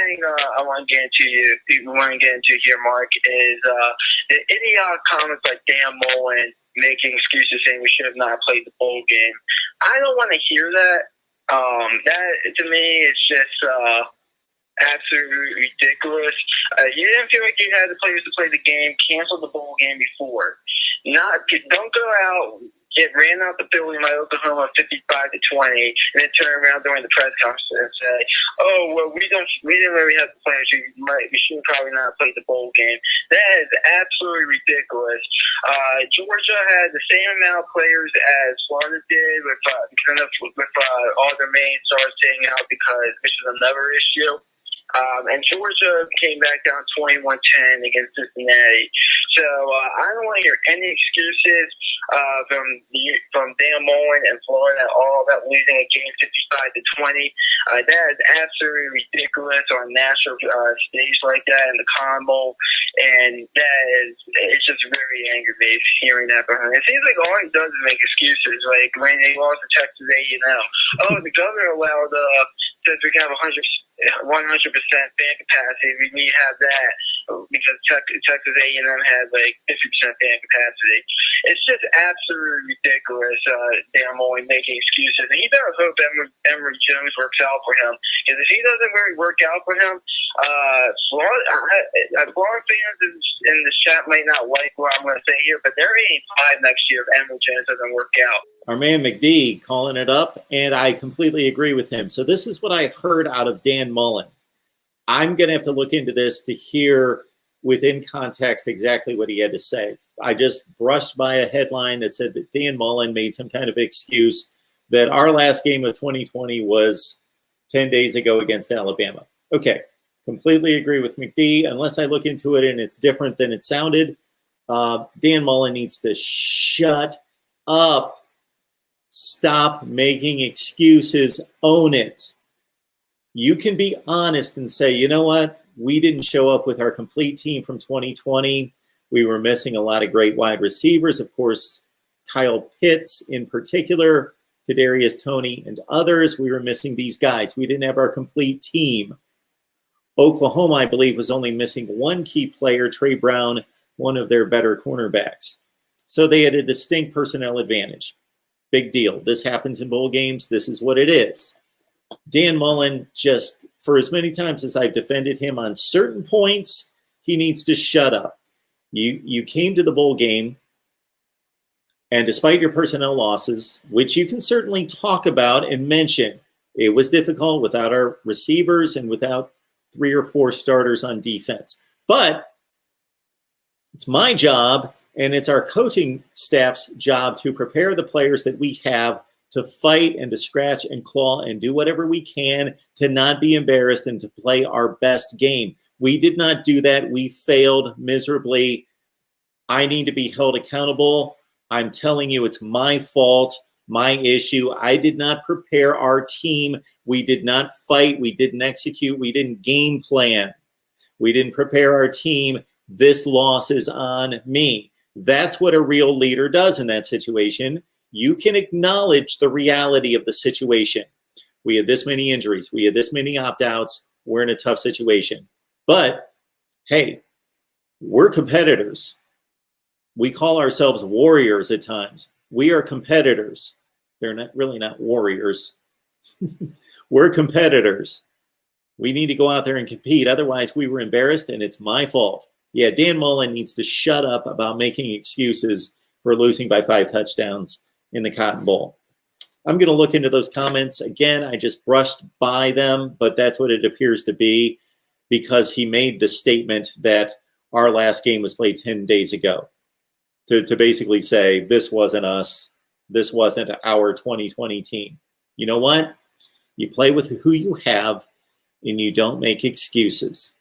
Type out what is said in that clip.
thing I want to get into here, Mark, is the idiotic comments like Dan Mullen making excuses saying we should have not played the bowl game. I don't want to hear that. That to me is just absolutely ridiculous. You didn't feel like you had the players to play the game. Cancel the bowl game before. Don't go out. Get ran out the building by Oklahoma 55-20, and then turn around during the press conference and say, "Oh, well, we didn't really have the players. We should probably not play the bowl game." That is absolutely ridiculous. Georgia had the same amount of players as Florida did, with all their main stars staying out which is another issue. And Georgia came back down 21-10 against Cincinnati. So I don't want to hear any excuses from Dan Mullen and Florida at all about losing a game 55-20. That is absolutely ridiculous on a national stage like that in the Cotton Bowl, and it's just very angry hearing that from him. It seems like all he does is make excuses, like when they lost to Texas A&M. Oh, the governor allowed says we can have 100% fan capacity. We need to have that because Texas A&M had like 50% fan capacity. It's just absolutely ridiculous. Dan Mullen making excuses, and he better hope Emory Jones works out for him. Because if he doesn't really work out for him, Florida fans in the chat might not like what I'm going to say here, but they're 8-5 next year if Emory Jones doesn't work out. Our man McD calling it up, and I completely agree with him. So this is what I heard out of Dan Mullen. I'm going to have to look into this to hear within context exactly what he had to say. I just brushed by a headline that said that Dan Mullen made some kind of excuse that our last game of 2020 was 10 days ago against Alabama. Okay, completely agree with McD. Unless I look into it and it's different than it sounded, Dan Mullen needs to shut up. Stop making excuses. Own it. You can be honest and say, you know what? We didn't show up with our complete team from 2020. We were missing a lot of great wide receivers. Of course, Kyle Pitts in particular, Kadarius Toney, and others. We were missing these guys. We didn't have our complete team. Oklahoma, I believe, was only missing one key player, Trey Brown, one of their better cornerbacks. So they had a distinct personnel advantage. Big deal. This happens in bowl games. This is what it is. Dan Mullen, just for as many times as I've defended him on certain points, he needs to shut up. You came to the bowl game, and despite your personnel losses, which you can certainly talk about and mention, it was difficult without our receivers and without 3 or 4 starters on defense. But it's my job, and it's our coaching staff's job to prepare the players that we have to fight and to scratch and claw and do whatever we can to not be embarrassed and to play our best game. We did not do that. We failed miserably. I need to be held accountable. I'm telling you, it's my fault, my issue. I did not prepare our team. We did not fight. We didn't execute. We didn't game plan. We didn't prepare our team. This loss is on me. That's what a real leader does in that situation. You can acknowledge the reality of the situation. We had this many injuries. We had this many opt-outs. We're in a tough situation. But, hey, we're competitors. We call ourselves warriors at times. We are competitors. They're not warriors. We're competitors. We need to go out there and compete. Otherwise, we were embarrassed, and it's my fault. Yeah, Dan Mullen needs to shut up about making excuses for losing by 5 touchdowns in the Cotton Bowl. I'm going to look into those comments. Again, I just brushed by them, but that's what it appears to be because he made the statement that our last game was played 10 days ago to basically say this wasn't us. This wasn't our 2020 team. You know what? You play with who you have and you don't make excuses.